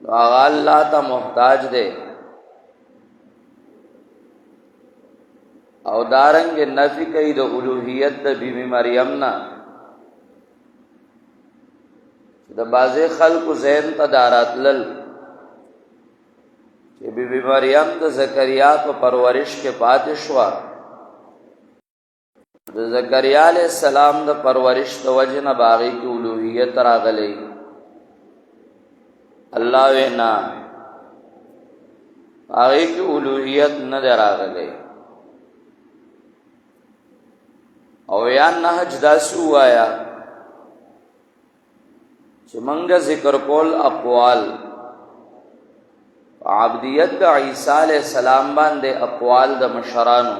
هغه الله ته محتاج دی او دارنګ نفی کوي د الوهیت د بیبي مریم نه. د بعضې خلکو ذهن ته دا راتلل چې بیبي مریم د زکریا په پرورش کې پاتې شوه، د زکریا علیه السلام د پرورش د وجې نه به هغې کې الوهیت راغلی. الله وی نه، هغې کې الوهیت نه دی راغلی. او یا نهج داسې ووایه چې منګه ذکر کول اقوال عبدیت د عیسی علیہ السلام باندې اقوال د مشرانو،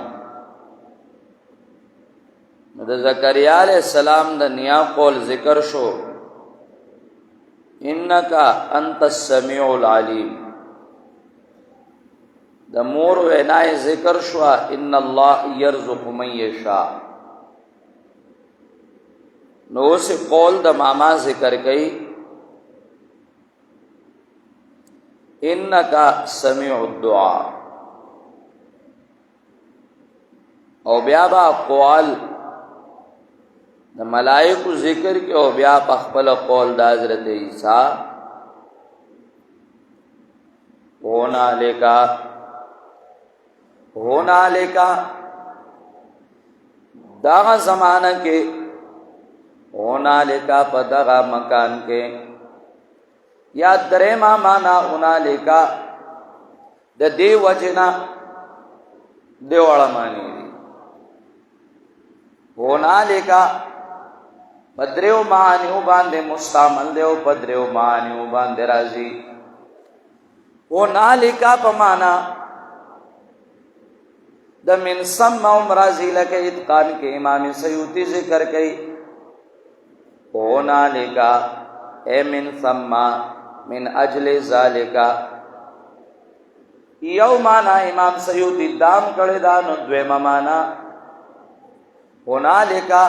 د زکریا علیہ السلام د نیا قول ذکر شو انکا انت السمیع العلیم، د مور وینای ذکر شو ان الله یرزق من یشاء. نو اس قول د ماما ذکر گئی انکا سمیع الدعاء. او بیا با قوال د ملائکو ذکر کی او بیا په خپل قول د حضرت عیسی هونالکا داغا زمانہ کے هونالکا پا دغا مکان کے یا درما مانا هونالکا د دی وجنا دی وړه معنی دی. هونالکا پدریو معنیو باندې مستعمل دی او پدریو معنیو باندې راځي. هونالکا په معنا د من ثم راځي لکه اتقان کې امام سیوطی ذکر کوي هونالکا اے من ثم من اجل ذالکا. یو مانا امام سیوطی دام کړی دا، نو دویمه مانا هونالکا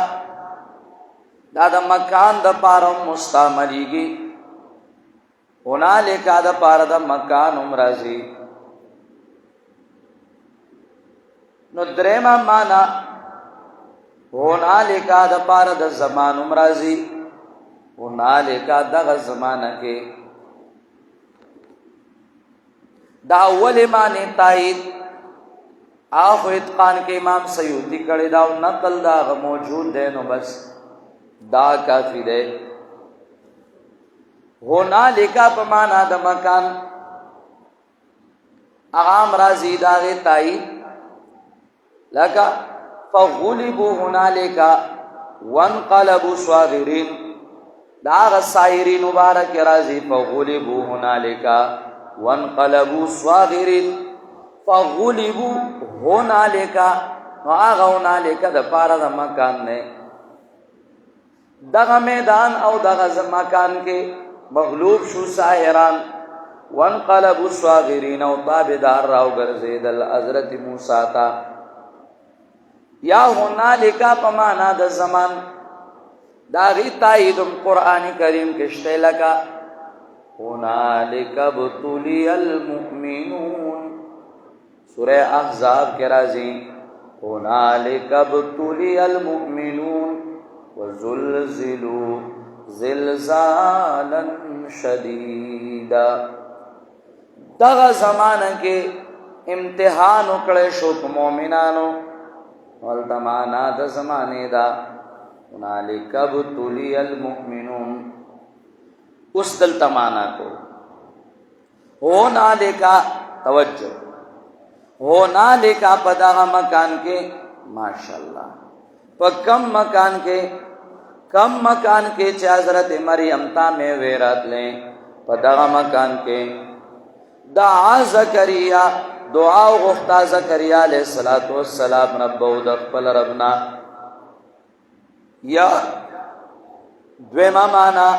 دا د مکان د پاره مستعملیږي، هونالکا د پاره د مکان هم راځي. نو درېمه مانا هونالکا د پاره د زمان هم راځي. هونالکا دغه زمانه کې دا اول معنی تایید آخو اتقان کے امام سیوطی کڑی دا نقل دا موجود دے، نو بس دا کافی دے. هونالکا پا مانا دا مکان اغام رازی داغی تایید لکا فغلبو هونالکا وانقلبو صاغرین، داغ سائرین مبارک رازی فغلبو هونالکا وانقلبو صاغرین. فغلبو هونالکا نو آغا هونالکا دا پارا دا مکان نے دغا میدان او دغا مکان کے مغلوب شو ساحران. وانقلبو صاغرین او تابدار راو گرزیدل حضرت موسیٰ تا. یا هونالکا پمانا دا زمان داغی تائیدم قرآن کریم کشتے لکا هونالک ابتلی المؤمنون، سورہ احزاب کے رازی هونالک ابتلی المؤمنون وزلزلوا زلزالا شدیدا. دغا زمانہ کے امتحان اکڑے شو مومنانو والتمانا دا زمانے دا هونالک ابتلی المؤمنون. اس دل تمانا کو هونالکا توجہ هونالکا پدغا مکان کے ماشاءاللہ پا کم مکان کے چی حضرت مریم تا میں ویرات لیں پدغا مکان کے دعا زکریا دعا غفتا زکریا علیہ السلام ربو دقبل ربنا. یا دویمہ مانا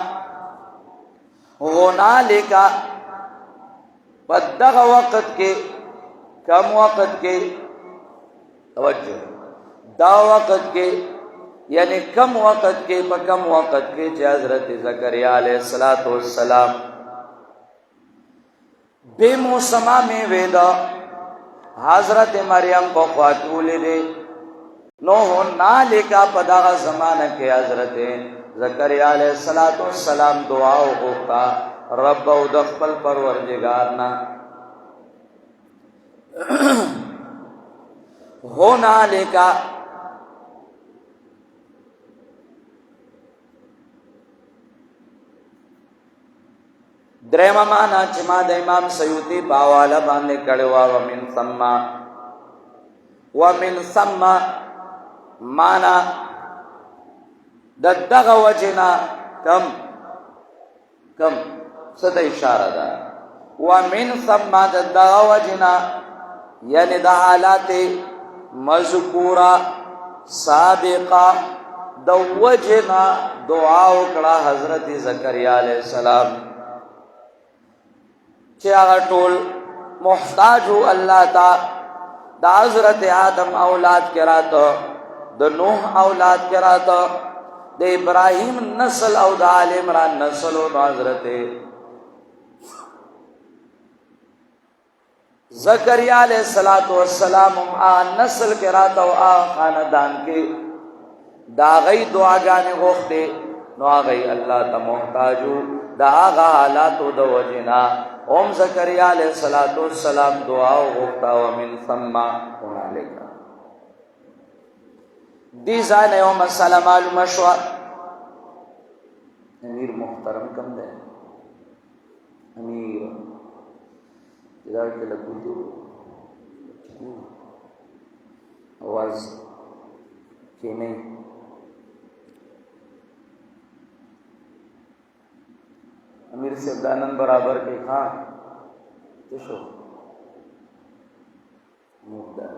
هونالکا پدغا وقت کے کم وقت کے توجہ دا وقت کے یعنی کم وقت کے پا کم وقت کے چی حضرت زکریا علیہ السلام بے موسمہ میں ویدا حضرت مریم کو خواطولی دے نو نالکا پدا زمانہ کے حضرت زکریا علیہ السلام دعاو غفتا رب او دخپل پروردگارنا ہو نالکا درم مانا چما د امام سیوطی پاوالا باندې کړوا ومن ثم مانا دغه وجنا کم څه د اشاره ده ومن ثم دغه وجنا یعنی د حالات مذکورہ سابقہ د وجنا دعا وکړه حضرت زکریا علیہ السلام چې هغه ټول محتاج هو الله تا د حضرت آدم اولاد کراته د نوح اولاد کراته د ابراهیم نسل او د آل عمران نسل او حضرت زکریا علیہ السلام نسل کراته او خاندان کې دا غي دعاګانې غوښته نو هغه الله ته محتاج دا هغه حالات د وجنا اوم زکریا علیہ السلام دعا غوښتا ومن ثم هنالک دی ځای یو مسله معلومه شو امیر محترم کم ده امیر دا کله ګوتو आवाज کې نه امیر سے دانن برابر کے ہاں تشو مقدار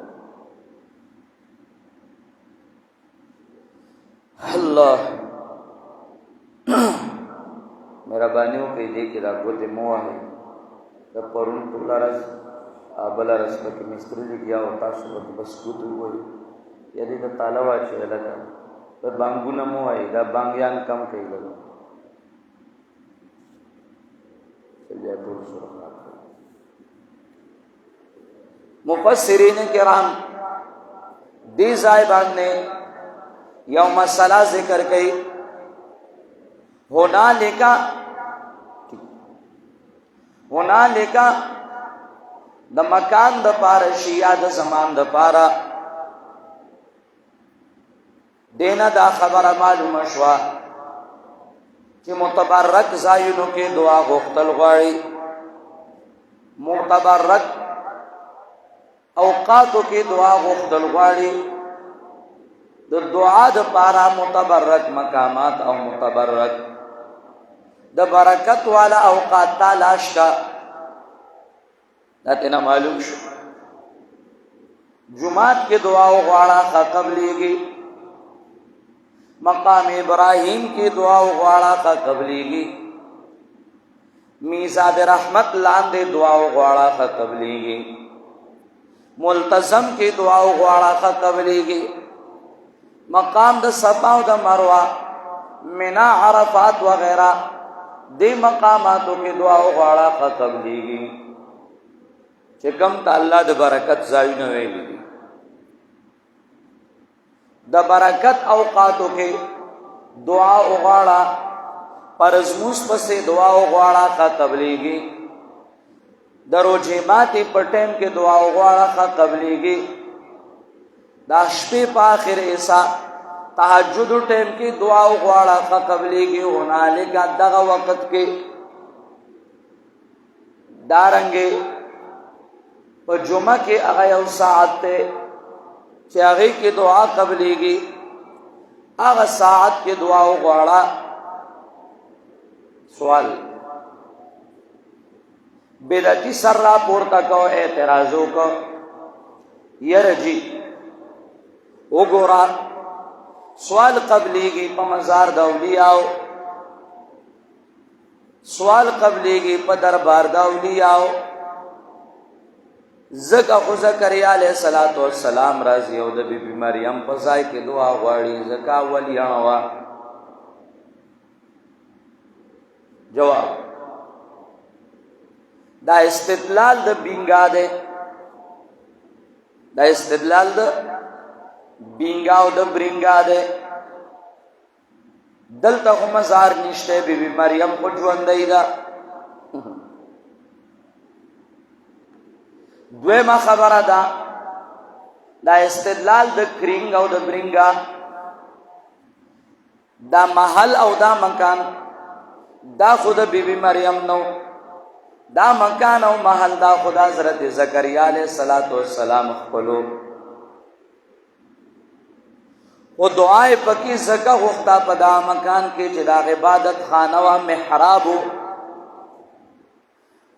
اللہ میرا بانیوں پہ دیکھ دا گوتے موا ہے دا پرون پولا رس بلا رس پاکی مستری لگیا ہوتا صورت بس گوتو ہوئی یعنی دا تالاوہ چھوئے لگا دا بانگو نمو ہے دا بانگیان کم کئی لگا مفسرین کرام دی زائبان نے یوم مسئلہ ذکر کئی ہونا لکا دا مکان دا پارا شیعہ دا زمان دا پارا دینا دا خبر معلوم شوا کہ متبرک زائنو کے دعا غختل غواړي متبرک اوقاتو کے دعا غختل غواړي د دعا د پارا متبرک مقامات او متبرک د برکت والا اوقات تلاش کا داتنا معلوم شو جمعات کے دعا غواړه کا قبليږي مقام ابراہیم کی دعا غواړه کا قبليږي میزاب رحمت لاندې دعا غواړه کا قبليږي ملتزم کی دعا غواړه کا قبليږي مقام د صفا او د مروه منا عرفات وغیرہ دی مقاماتو کی دعا غواړه کا قبليږي چې کوم ته الله د برکت ځایونه ویلي دي د برکت اوقاتو کې دعا وغواړه پرزموس پسې دعا وغواړه کا قبليږي د روزه ماتي په ټیم کې دعا وغواړه کا قبليږي دا شپې په اخر ایسا تهجد ټیم کې دعا وغواړه کا قبليږي هنالک دغه وخت کې دارنګي په جمعه کې هغه یو ساعت ته چې هغه کې دعا قبليږي هغه ساعت کې دعا وغواړه سوال بدعتي سر را پورته کو اعتراضو کو يرجي وګورا سوال قبليږي په مزار د اولیاء سوال قبليږي په دربار د اولیاء زکا خو زکریا علیہ السلام راضی او د بیبی مریم په ځای کې دعا غواړي زکا ولیانوا جواب دا استدلال د بینګا دی، دا استدلال د بینګا او د برینګا دی. دلته خو مزار نشته، بی بی مریم خو ژوندۍ ده. دویمه خبره ده دا استدلال د کرینګ او د برینګا، دا محل او دا مکان دا خود بی بی مریم نو، دا مکان او محل دا خود حضرت زکریا علیہ السلام خپلو. و دعای پکی زکا غختا پا دا مکان کے چی دا عبادت خانہ و محراب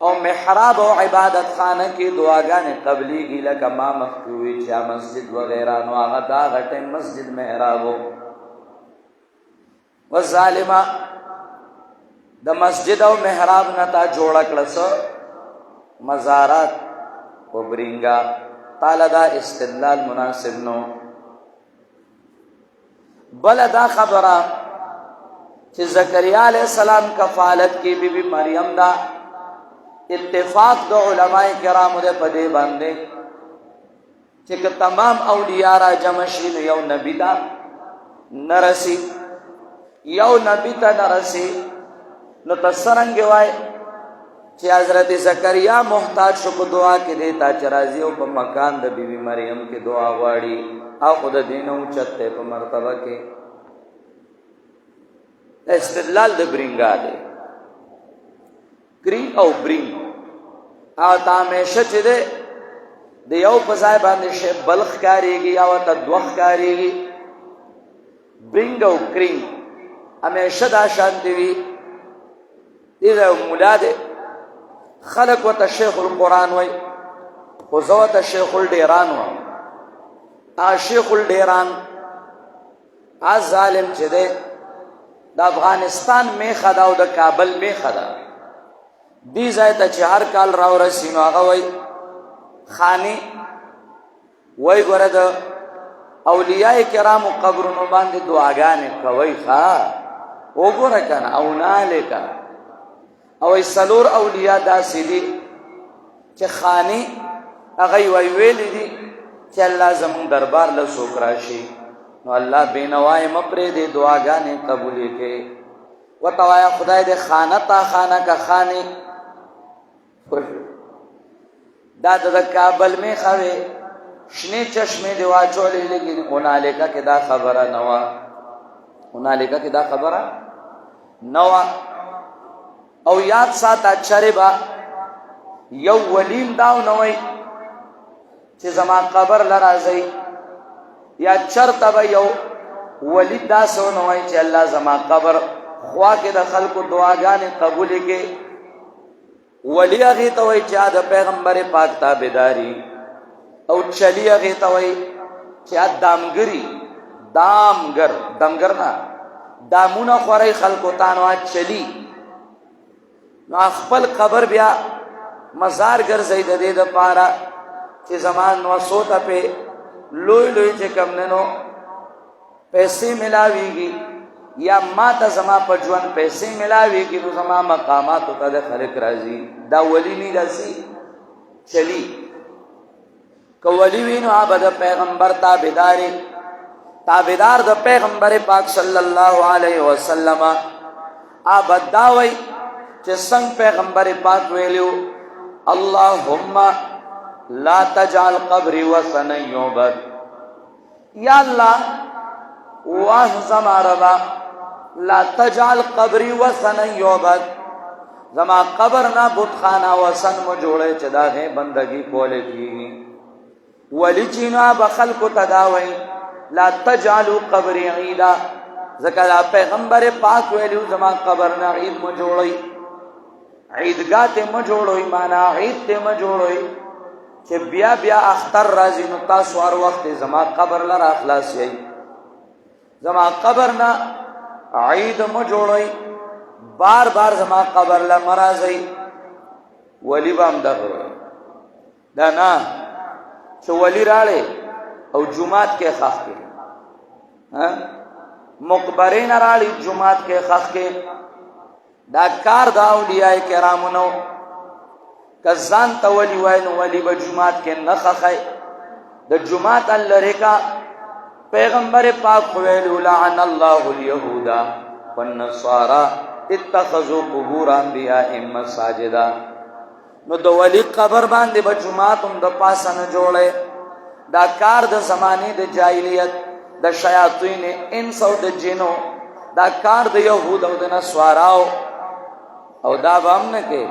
او محراب و عبادت خانہ کی دعاگان قبلی گی لکا ما مخکوی چا مسجد وغیرہ نو آغا دا غٹے مسجد محرابو. و ظالمہ دا مسجد او محراب نتا جوڑا کلسو مزارات و برینگا، تالا دا استدلال مناسب نو. بل دا خبرہ چی زکریا علیہ السلام کفالت کی بی بی مریم دا، اتفاق دو علماء کرام دے پدے باندے چی کہ تمام اولیاء را جمشین یو نبی دا نرسی، یو نبی تا نرسی. نو تسرنگ وائی چی حضرت زکریا محتاج شکو دعا کی دیتا چرازیو پا مکان دا بی بی مریم کی دعا واری او خود دینو چتے پا مرتبہ کے. استدلال دا برینگا دے، کرینگ او برینگ او تامیشہ چی دے دے یو پزای باندے شے بلخ کاری گی او تا دوخ کاری گی. برینگ او کرینگ ہمیشہ دا شانتی وی دیده مولا دے. خلق و تا شیخ القرآن وی خوزو تا شیخ الڈیران وی. شیخ الڈیران آز ظالم چی دے دا افغانستان میں خدا او دا کابل میں خدا دی زائتا چی ہر کال راو رسینو آگا وی خانی وی گورد اولیاء کرام و قبرونو باندے دعاگانے کوئی خواہ او گورکن او نالے کا او سلور اولیاء دا سیدی چی خانی اغی وی ویلی دی چی اللہ زمان دربار لسوک راشی نو اللہ بینوائی مپری دے دعاگانے قبولی کے. و توایا خدای دے خانہ تا خانہ کا خانی دا دا کابل میں خوے شنے چشمے دے واچولے، لیکن انالکا کہ دا خبرہ نوا، انالکا کہ دا خبرہ نوا. او یاد ساتا چربا یو ولیم داو نوی چی زمان قبر لرازی، یا چرتا با یو ولید دا سو نوی چی اللہ زمان قبر خواہ کے دا خلق دعاگانے قبولی کے. ولی اغیتا وی چی آدھا پیغمبر پاک تابداری، او چلی اغیتا وی چی آدھ دامگری، دامگر نا دامونا خوری خلقو تانوات چلی. نو اخپل قبر بیا مزار گر زید دے دا پارا چی زمان نو سوتا پہ لوئی لوئی چی کم ننو پیسے ملاوی گی، یا ما تا زمان پا جوان پیسے ملاوی گی، نو زمان مقاماتو تا دے خلق رازی. دا ولی نی دا سی چلی کہ ولی وینو آبا دا پیغمبر تابدار دا پیغمبر پاک صلی اللہ علیہ وسلم. آبا داوی چی سنگ پیغمبر پاک ویلیو اللہم لا تجعل قبری وثن یعبد، یا اللہ واہ زماربا لا تجعل قبری وثن یعبد، زما قبر نا بتخانہ وثن مجوڑے چدا ہے بندگی کولے کی. ولی چینا بخلق تداوی لا تجعلوا قبری عیدا، ذکر پیغمبر پاک ویلیو زما قبر نا عید مجوڑی، عیدگاہ تے مجوڑوئی، مانا عید تے مجوڑوئی چھ بیا بیا اختر رازی نو تاسو ہر وقت زما قبر لر اخلاص یئی، زما قبر نا عید مجوڑوئی، بار بار زما قبر لر مرازی. ولی بام دا نا چھ ولی رالے او جماعت کے خاص کے مقبرین رالی جماعت کے خاص کے دا کار دا اولیاء کرامونو. که ځان ته ولی وای نو ولی به جومات کې نه خخی د جومات لرې کا پیغمبر پاک ویلو لعن الله اليهود والنصارى اتخذوا قبور انبیائهم مساجدا نو د ولی قبر باندې به جومات هم د پاسه نه جوړی دا کار د زمانې د جاهلیت د شیاطین انس او د جنو دا کار د یهود او د نصاراو او دا به هم نه کې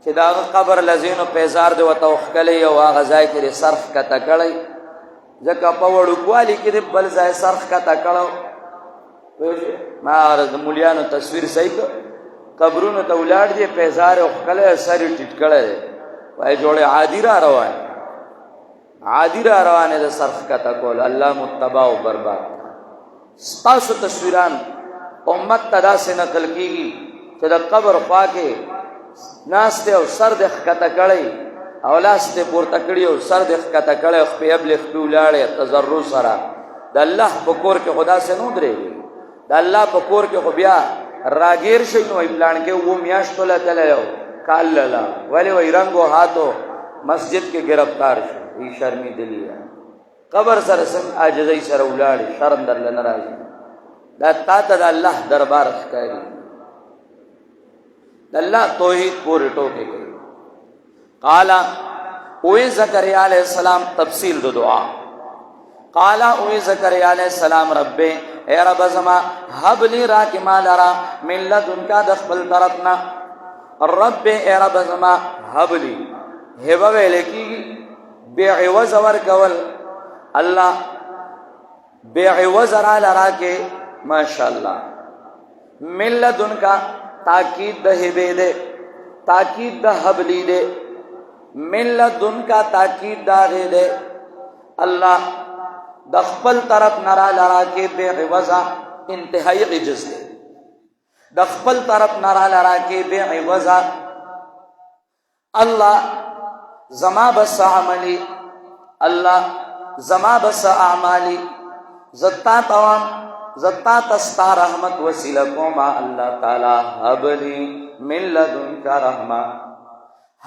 چې دا قبر لذینو پیزار دی ورته وښکلی او هغه ځای کې د سرخ کته کړی ځکه په وړوکوالي کې د بل ځای سرخ کته کړو ما د مولیانو تصویر صحیح کړ قبرونو ته ولاړ دی پیزار یې وښکلی سر یې ټیټ کړی دی وایي جوړې عادي را روان عادي را روانې د سرخ کته کول الله متبع او برباد ستاسو تصویران امت ته داسې نقل کېږي چې د قبر خوا کې ناست او سر د ښکته کړی او لاس دې پورته کړي او سر دې ښکته کړی او خپې ابلې خپې ولاړې تضرع سره د الله په کور کې خو داسې نه ودرېږي د الله په کور کې خو بیا راګیر شي نو پلان کې اووه میاشتو له تللی و کال له ولې وایي رنګو هاتو مسجد کې ګرفتار شو ای شرمېدلي قبر سره څنګه عاجزۍ سره ولاړې شرم درله نه راځي دا تا ته د الله دربار ښکاري د الله توحید پورې ټوکې کوي قالا اوی زکریا علیہ السلام تفصیل دو دعا قالا اوی زکریا علیہ السلام رب اے رب زما حب لی راکی مالرا من لدن کا دخبل طرفنا رب اے رب زما حب لی حبا ویلے کی بیعوز ورکول اللہ بیعوز را لرا کے ماشاءاللہ من لدن کا تاکید دا حبے دے تاکید دا حبلی دے من لدن کا تاکید داغے دے اللہ دخپل طرف نرا لرا کے بے عوضا انتہائی عجز دے دخپل طرف نرا لرا کے بے عوضا اللہ زما بس عملی اللہ زما بس اعمالی زتا توام زتا تستا رحمت وسیلہ کوما اللہ تعالی حبلی من لدن کا رحمہ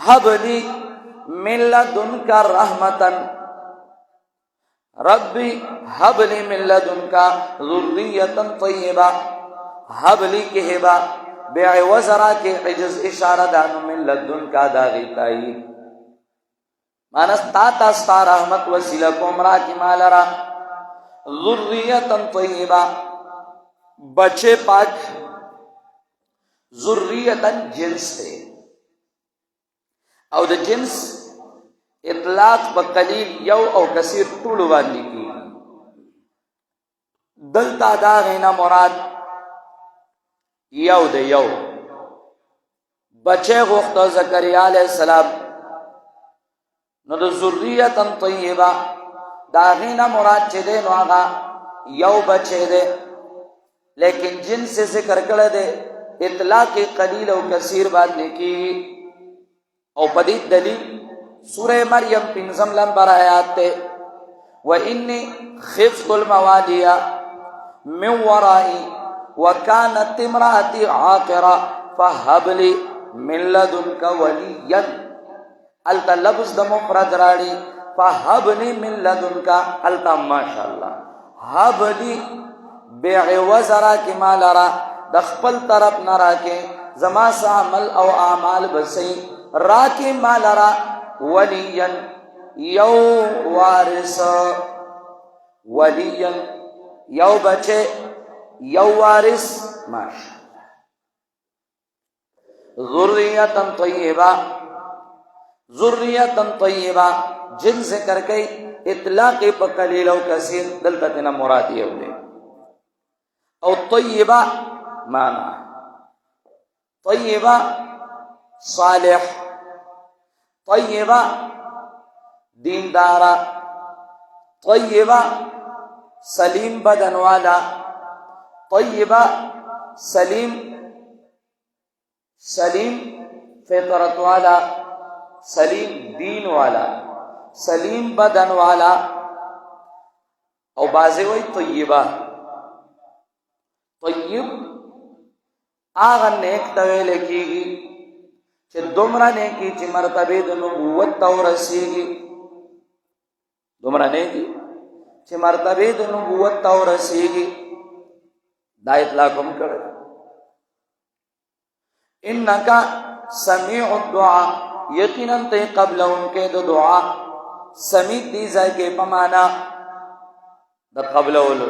حبلی من لدنک رحمتن ربی حبلی من لدنک ذریتن طیبہ حبلی کی حبا بعوض را کے عجز اشارہ دانو من لدنک داغی تائید مانس تا ستا رحمت وسیلہ کومرا کی مالرا ذریتن طیبہ بچے پاک ذریتن جنس تے او د جنس اطلاق په قلیل یو او کثیر ټولو باندې کیږي دلته دا غینا مراد یو د یو بچه غوښته زکریا علیہ السلام نو د ذریه طیبه دا غینا مراد چې دی نو هغه یو بچه دی لیکن جنس ذکر کړه دی اطلاق قلیل او کثیر باندې کیږي او پدید دلیل سورہ مریم پنزم لمبر آیات تے وَإِنِّي خِفْتُ الْمَوَالِيَ مِنْ وَرَائِي وَكَانَتْ امْرَأَتِي عَاقِرًا فَهَبْ لِي مِنْ لَدُنْكَ وَلِيًّا التا لفظ د مفرد راڑی فَهَبْ لِي مِنْ لَدُنْكَ التا ماشاءاللہ هَبْ لِي بعوض را کی مالرا دخپل طرف نرا کے زما سا عمل او اعمال بسی راکی مالرا ولیا یو وارث ولیا یو بچے یو وارث ماشاءاللہ ذریتا طیبہ ذریتا طیبہ جن ذکر کئی اطلاق پا قلیل و کثیر دلتتنا مرادی اولے او طیبہ مانا طیبہ صالح طیبہ دیندارا طیبہ سلیم بدن والا طیبہ سلیم فطرت والا سلیم دین والا سلیم بدن والا او بازے وی طیبہ طیب آغا نیک توے لکھی گی چې دومره نیکی چې مرتبه د نبوت ته ورسیږي، دومره نیکی چې مرتبه د نبوت ته ورسیږي، دا اطلاق هم کړی. انک سمیع الدعاء، یقینا ته قبل انکه د دعا. سمیع دی ځای کې په معنا د قبل اولو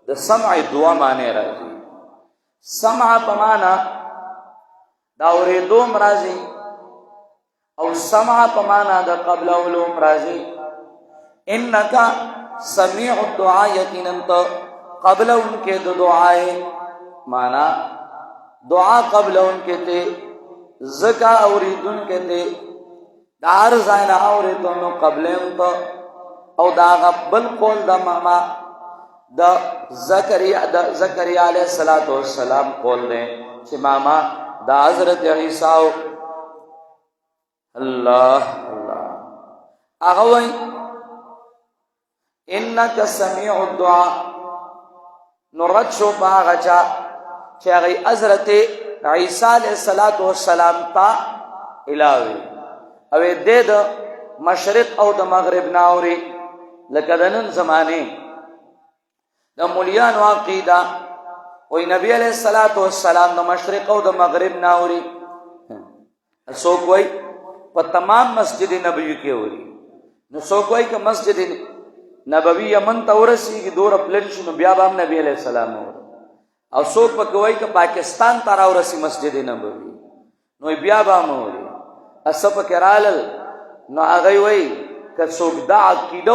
د سمع دعا معنی راځي. سمع په معنا دا اورېدو راځي او سمع په معنا د قبل اولو راځي. انک سمیع الدعاء، یقینا ته قبل انکه د دعای معنا دعا قبل انکه ته زکا اوریدن کے تے دار زائنا اوریدنو قبلن تو او دا غبل قول دا ماما دا زکریا علیہ السلام قول دے چھ ماما دا حضرت عیسیٰ اللہ اغوئی انکا سمیع الدعا نرد شو باغچا چھ اغی حضرت عیسیٰ علیہ السلام تا الہوی اوی دے دا مشرق او دا مغرب ناوری لکدنن زمانے دا مولیان واقعیدہ وی نبی علیہ السلام دا مشرق او دا مغرب ناوری سوکوئی پا تمام مسجد نبوی کے ہوری نو سوکوئی کہ مسجد نبوی یمن تورسی کی دور اپلنش نو بیابام نبی علیہ السلام ہوری او څوک پکې وایي که پاکستان ته راورسي مسجد نبوي نو بیا به موري اس پکې رالل نو هغه وایي که څوک دا عقیده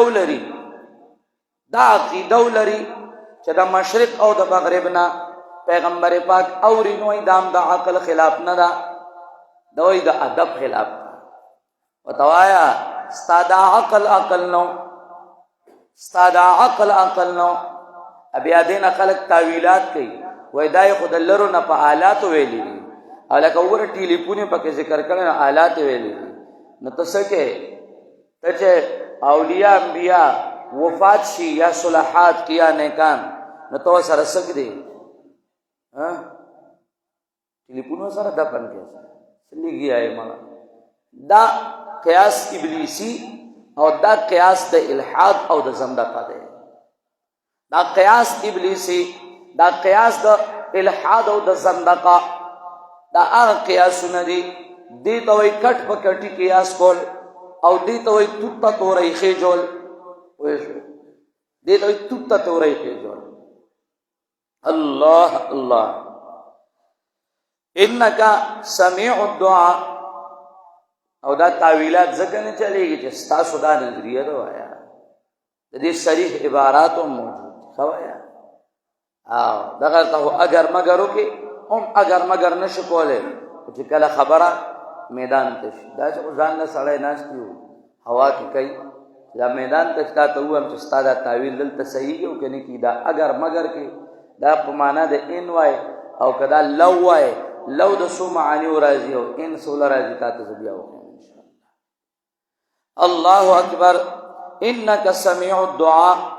ولري چې د مشرق او د مغرب نه پیغمبر پاک اوري نو دام د عقل خلاف نه ده دوی د ادب خلاف وتوایا استاد عقل نو ابیا دین خلق تاویلات کوي وای دای خود لرو نه په آلات ویلي او لکه وګوره ټلیفون پکې ذکر کړي آلات ویلي نو تاسو کې ته چې اولیاء انبیاء وفات شي یا صلحات کیا نیکان نو تو سره سګ دی ها ټلیفون سره دفن کې لګي آی مالا دا قیاس ابلیسی او دا قیاس د الحاد او د زندقه دی. دا قیاس ابلیسی دا قیاس د الحاد او د زندقه دا هغه قیاسونه دي دې ته وایي کټ په کټي قیاس کول او دې ته وایي توته تورې خېجول دې ته وایي توته تورې خېجول. الله الله انک سمیع الدعاء او دا تعویلات ځکه نه چلېږي چې ستاسو دا نظریه ده وایا د دې صریح عبارات هم موجود خوایا او دغه ته اگر مگر وکي هم اگر مگر نشو کوله چې کله خبره میدان ته دا چې ځان نه سړی ناشتي هوا کې کوي دا میدان ته تا ته هم چې ستاده تعویل دلته صحیح او کني کی دا اگر مگر کې دا په معنا د ان وای او کدا لو وای لو د سو معانی راځي او ان سول راځي تاسو بیا وکړئ ان شاء الله. الله اکبر انک سمیع الدعاء